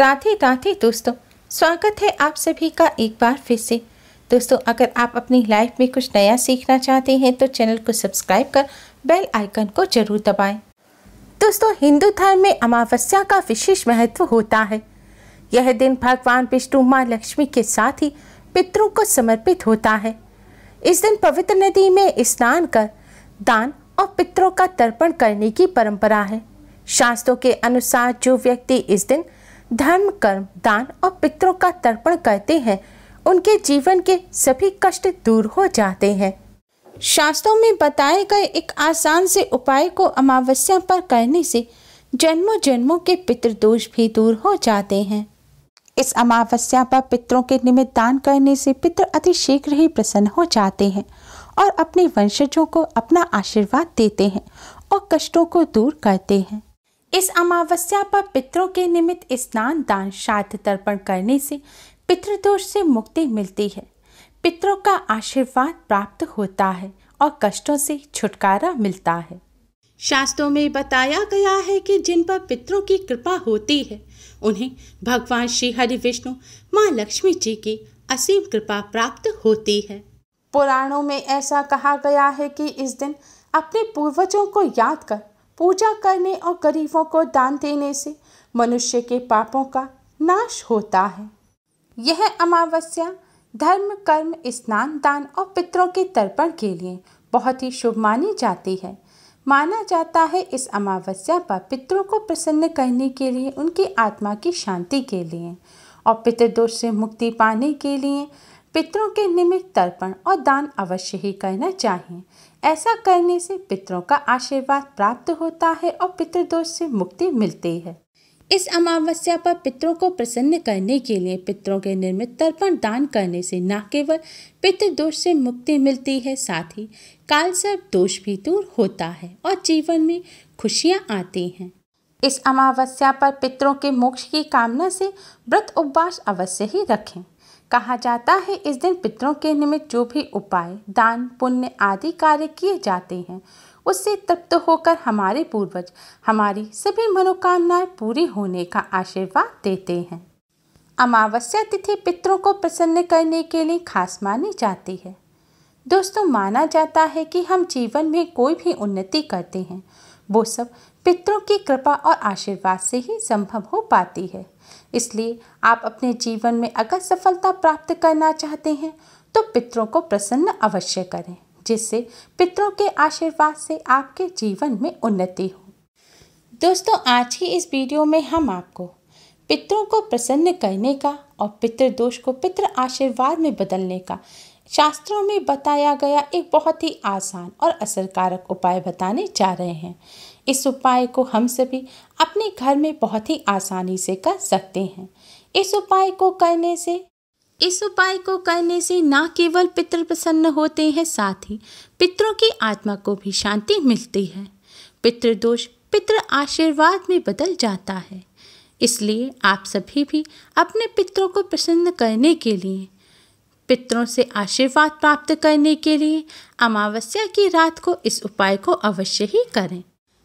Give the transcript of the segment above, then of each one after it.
राधे राधे दोस्तों, स्वागत है आप सभी का एक बार फिर से। दोस्तों, अगर आप अपनी लाइफ में कुछ नया सीखना चाहते हैं तो चैनल को सब्सक्राइब कर बेल आइकन को जरूर दबाएं। दोस्तों, हिंदू धर्म में अमावस्या का विशेष महत्व होता है। यह दिन भगवान विष्णु, माँ लक्ष्मी के साथ ही पितरों को समर्पित होता है। इस दिन पवित्र नदी में स्नान कर दान और पितरों का तर्पण करने की परंपरा है। शास्त्रों के अनुसार जो व्यक्ति इस दिन धर्म, कर्म, दान और पितरों का तर्पण करते हैं, उनके जीवन के सभी कष्ट दूर हो जाते हैं। शास्त्रों में बताए गए एक आसान से उपाय को अमावस्या पर करने से जन्मों जन्मों के पितृदोष भी दूर हो जाते हैं। इस अमावस्या पर पितरों के निमित्त दान करने से पितर अति शीघ्र ही प्रसन्न हो जाते हैं और अपने वंशजों को अपना आशीर्वाद देते हैं और कष्टों को दूर करते हैं। इस अमावस्या पर पितरों के निमित्त स्नान, दान, श्राद्ध, तर्पण करने से पितृदोष से मुक्ति मिलती है, पितरों का आशीर्वाद प्राप्त होता है और कष्टों से छुटकारा मिलता है। शास्त्रों में बताया गया है कि जिन पर पितरों की कृपा होती है उन्हें भगवान श्री हरि विष्णु, माँ लक्ष्मी जी की असीम कृपा प्राप्त होती है। पुराणों में ऐसा कहा गया है कि इस दिन अपने पूर्वजों को याद कर पूजा करने और गरीबों को दान देने से मनुष्य के पापों का नाश होता है। यह अमावस्या धर्म, कर्म, स्नान, दान और पितरों के तर्पण के लिए बहुत ही शुभ मानी जाती है। माना जाता है इस अमावस्या पर पितरों को प्रसन्न करने के लिए, उनकी आत्मा की शांति के लिए और पितृदोष से मुक्ति पाने के लिए पितरों के निमित्त तर्पण और दान अवश्य ही करना चाहिए। ऐसा करने से पितरों का आशीर्वाद प्राप्त होता है और पितृदोष से मुक्ति मिलती है। इस अमावस्या पर पितरों को प्रसन्न करने के लिए पितरों के निर्मित तर्पण दान करने से न केवल पितृदोष से मुक्ति मिलती है, साथ ही काल सर्प दोष भी दूर होता है और जीवन में खुशियाँ आती हैं। इस अमावस्या पर पितरों के मोक्ष की कामना से व्रत उपवास अवश्य ही रखें। कहा जाता है इस दिन पितरों के निमित्त जो भी उपाय, दान, पुण्य आदि कार्य किए जाते हैं उससे तृप्त होकर हमारे पूर्वज हमारी सभी मनोकामनाएं पूरी होने का आशीर्वाद देते हैं। अमावस्या तिथि पितरों को प्रसन्न करने के लिए खास मानी जाती है। दोस्तों, माना जाता है कि हम जीवन में कोई भी उन्नति करते हैं वो सब पितरों की कृपा और आशीर्वाद से ही संभव हो पाती है। इसलिए आप अपने जीवन में अगर सफलता प्राप्त करना चाहते हैं तो पितरों को प्रसन्न अवश्य करें, जिससे पितरों के आशीर्वाद से आपके जीवन में उन्नति हो। दोस्तों, आज की इस वीडियो में हम आपको पितरों को प्रसन्न करने का और पितृदोष को पितृ आशीर्वाद में बदलने का शास्त्रों में बताया गया एक बहुत ही आसान और असरकारक उपाय बताने जा रहे हैं। इस उपाय को हम सभी अपने घर में बहुत ही आसानी से कर सकते हैं। इस उपाय को करने से न केवल पितृ प्रसन्न होते हैं, साथ ही पितरों की आत्मा को भी शांति मिलती है। पितृदोष पितृ आशीर्वाद में बदल जाता है। इसलिए आप सभी भी अपने पितरों को प्रसन्न करने के लिए, पितरों से आशीर्वाद प्राप्त करने के लिए अमावस्या की रात को इस उपाय को अवश्य ही करें।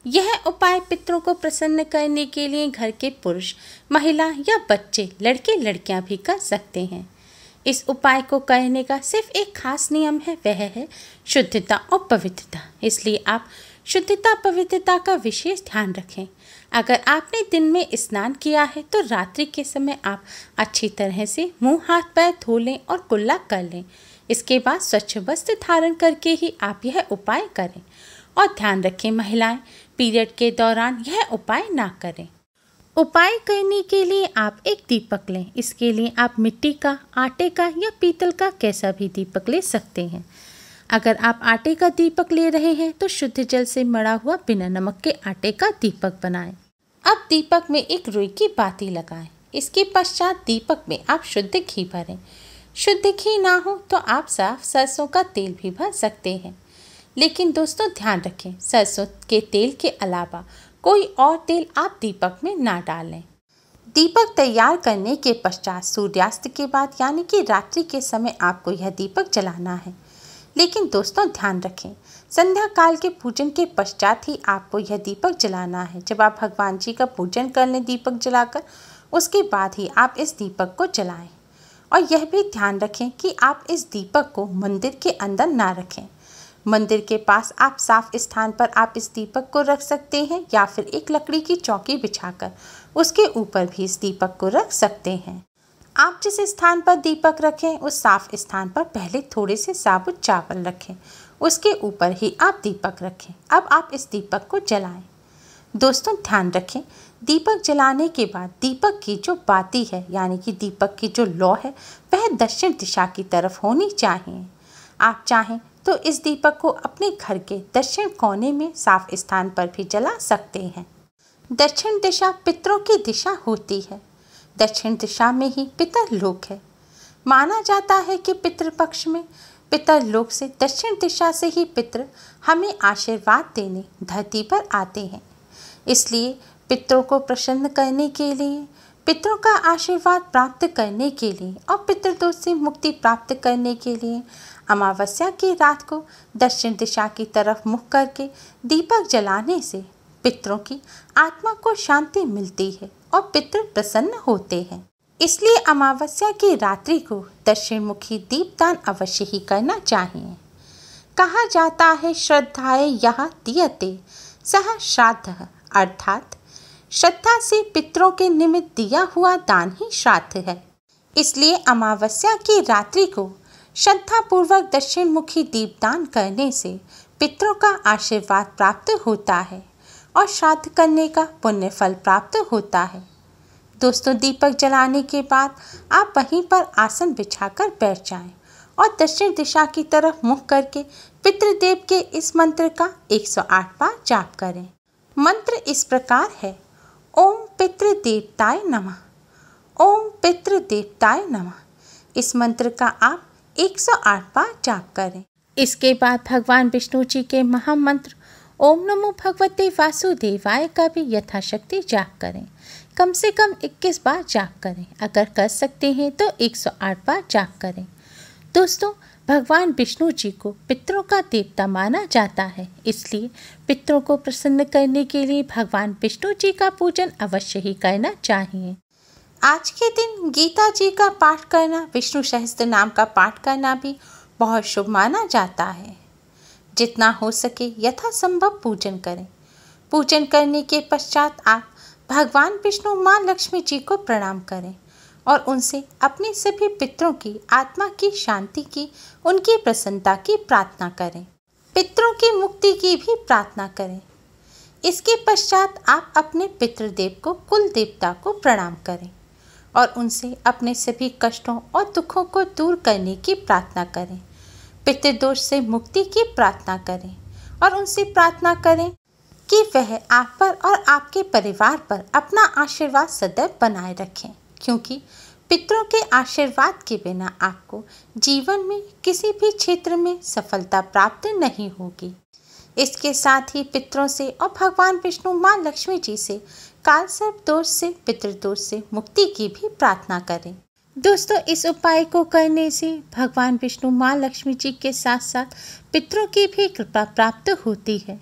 यह उपाय पितरों को प्रसन्न करने के लिए घर के पुरुष, महिला या बच्चे, लड़के लड़कियां भी कर सकते हैं। इस उपाय को करने का सिर्फ एक खास नियम है, वह है शुद्धता और पवित्रता। इसलिए आप शुद्धता, पवित्रता का विशेष ध्यान रखें। अगर आपने दिन में स्नान किया है तो रात्रि के समय आप अच्छी तरह से मुंह, हाथ, पैर धो लें और कुल्ला कर लें। इसके बाद स्वच्छ वस्त्र धारण करके ही आप यह उपाय करें। और ध्यान रखें, महिलाएं पीरियड के दौरान यह उपाय ना करें। उपाय करने के लिए आप एक दीपक लें। इसके लिए आप मिट्टी का, आटे का या पीतल का कैसा भी दीपक ले सकते हैं। अगर आप आटे का दीपक ले रहे हैं तो शुद्ध जल से मढ़ा हुआ बिना नमक के आटे का दीपक बनाएं। अब दीपक में एक रुई की बाती लगाएं। इसके पश्चात दीपक में आप शुद्ध घी भरें। शुद्ध घी ना हो तो आप साफ सरसों का तेल भी भर सकते हैं। लेकिन दोस्तों, ध्यान रखें, सरसों के तेल के अलावा कोई और तेल आप दीपक में ना डालें। दीपक तैयार करने के पश्चात सूर्यास्त के बाद यानी कि रात्रि के समय आपको यह दीपक जलाना है। लेकिन दोस्तों, ध्यान रखें, संध्या काल के पूजन के पश्चात ही आपको यह दीपक जलाना है। जब आप भगवान जी का पूजन कर लें दीपक जलाकर, उसके बाद ही आप इस दीपक को जलाएं। और यह भी ध्यान रखें कि आप इस दीपक को मंदिर के अंदर ना रखें। मंदिर के पास आप साफ स्थान पर आप इस दीपक को रख सकते हैं या फिर एक लकड़ी की चौकी बिछाकर उसके ऊपर भी इस दीपक को रख सकते हैं। आप जिस स्थान पर दीपक रखें उस साफ स्थान पर पहले थोड़े से साबुत चावल रखें, उसके ऊपर ही आप दीपक रखें। अब आप इस दीपक को जलाएं। दोस्तों ध्यान रखें, दीपक जलाने के बाद दीपक की जो बाती है यानी कि दीपक की जो लौ है वह दक्षिण दिशा की तरफ होनी चाहिए। आप चाहें तो इस दीपक को अपने घर के दक्षिण कोने में साफ स्थान पर भी जला सकते हैं। दक्षिण दिशा पितरों की दिशा होती है। दक्षिण दिशा में ही पितरलोक है। माना जाता है कि पितृपक्ष में पितरलोक से दक्षिण दिशा से ही पितृ हमें आशीर्वाद देने धरती पर आते हैं। इसलिए पितरों को प्रसन्न करने के लिए, पितरों का आशीर्वाद प्राप्त करने के लिए और पितृदोष से मुक्ति प्राप्त करने के लिए अमावस्या की रात को दक्षिण दिशा की तरफ मुख करके दीपक जलाने से पितरों की आत्मा को शांति मिलती है और पितृ प्रसन्न होते हैं। इसलिए अमावस्या की रात्रि को दक्षिण मुखी दीपदान अवश्य ही करना चाहिए। कहा जाता है श्रद्धाए यह दीयते सह श्राद्ध, अर्थात श्रद्धा से पितरों के निमित्त दिया हुआ दान ही श्राद्ध है। इसलिए अमावस्या की रात्रि को श्रद्धापूर्वक दक्षिण मुखी दीपदान करने से पितरों का आशीर्वाद प्राप्त होता है और श्राद्ध करने का पुण्य फल प्राप्त होता है। दोस्तों दीपक जलाने के बाद आप वहीं पर आसन बिछाकर बैठ जाएं और दक्षिण दिशा की तरफ मुख करके पितृदेव के इस मंत्र का 108 बार जाप करें। मंत्र इस प्रकार है, ओम पितृदेवताय नमः, ओम पितृदेवताय नमः। इस मंत्र का आप 108 बार जाप करें। इसके बाद भगवान विष्णु जी के महामंत्र ओम नमो भगवते वासुदेवाय का भी यथाशक्ति जाप करें। कम से कम 21 बार जाप करें। अगर कर सकते हैं तो 108 बार जाप करें। दोस्तों भगवान विष्णु जी को पितरों का देवता माना जाता है, इसलिए पितरों को प्रसन्न करने के लिए भगवान विष्णु जी का पूजन अवश्य ही करना चाहिए। आज के दिन गीता जी का पाठ करना, विष्णु सहस्त्र नाम का पाठ करना भी बहुत शुभ माना जाता है। जितना हो सके यथासंभव पूजन करें। पूजन करने के पश्चात आप भगवान विष्णु माँ लक्ष्मी जी को प्रणाम करें और उनसे अपने सभी पितरों की आत्मा की शांति की, उनकी प्रसन्नता की प्रार्थना करें। पितरों की मुक्ति की भी प्रार्थना करें। इसके पश्चात आप अपने पितृदेव को, कुल देवता को प्रणाम करें और उनसे अपने सभी कष्टों और दुखों को दूर करने की प्रार्थना करें। पितृदोष से मुक्ति की प्रार्थना करें और उनसे प्रार्थना करें कि वह आप पर और आपके परिवार पर अपना आशीर्वाद सदैव बनाए रखें, क्योंकि पितरों के आशीर्वाद के बिना आपको जीवन में किसी भी क्षेत्र में सफलता प्राप्त नहीं होगी। इसके साथ ही पितरों से और भगवान विष्णु माँ लक्ष्मी जी से काल सर्प दोष से, पितृदोष से मुक्ति की भी प्रार्थना करें। दोस्तों इस उपाय को करने से भगवान विष्णु माँ लक्ष्मी जी के साथ साथ पितरों की भी कृपा प्राप्त होती है।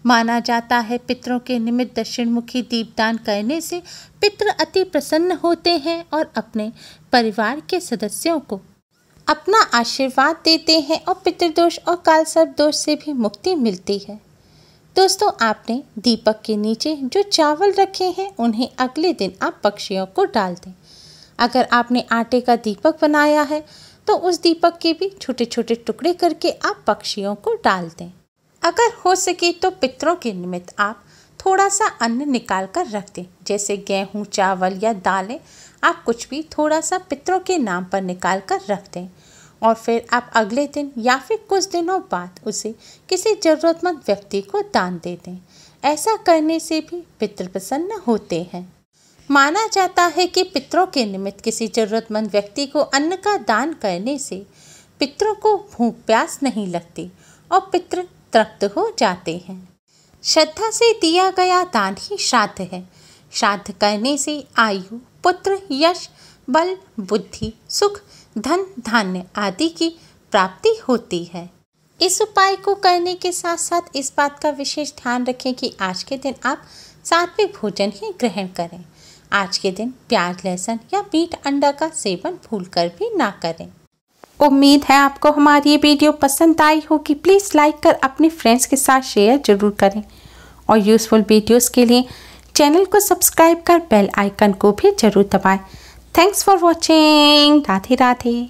माना जाता है पितरों के निमित्त दक्षिण मुखी दीपदान करने से पितृ अति प्रसन्न होते हैं और अपने परिवार के सदस्यों को अपना आशीर्वाद देते हैं और पितृदोष और काल सर्प दोष से भी मुक्ति मिलती है। दोस्तों आपने दीपक के नीचे जो चावल रखे हैं उन्हें अगले दिन आप पक्षियों को डाल दें। अगर आपने आटे का दीपक बनाया है तो उस दीपक के भी छोटे छोटे टुकड़े करके आप पक्षियों को डाल दें। अगर हो सके तो पितरों के निमित्त आप थोड़ा सा अन्न निकाल कर रख दें, जैसे गेहूँ, चावल या दालें। आप कुछ भी थोड़ा सा पितरों के नाम पर निकाल कर रख दें और फिर आप अगले दिन या फिर कुछ दिनों बाद उसे किसी ज़रूरतमंद व्यक्ति को दान दे दें। ऐसा करने से भी पितृ प्रसन्न होते हैं। माना जाता है कि पितरों के निमित्त किसी ज़रूरतमंद व्यक्ति को अन्न का दान करने से पितरों को भूख प्यास नहीं लगती और पितृ तृप्त हो जाते हैं। श्रद्धा से दिया गया दान ही श्राद्ध है। श्राद्ध करने से आयु, पुत्र, यश, बल, बुद्धि, सुख, धन, धान्य आदि की प्राप्ति होती है। इस उपाय को करने के साथ साथ इस बात का विशेष ध्यान रखें कि आज के दिन आप सात्विक भोजन ही ग्रहण करें। आज के दिन प्याज, लहसुन या मीट अंडा का सेवन भूलकर भी ना करें। उम्मीद है आपको हमारी ये वीडियो पसंद आई होगी। प्लीज़ लाइक कर अपने फ्रेंड्स के साथ शेयर जरूर करें और यूज़फुल वीडियोस के लिए चैनल को सब्सक्राइब कर बेल आइकन को भी जरूर दबाएं। Thanks for watching. Radhe Radhe.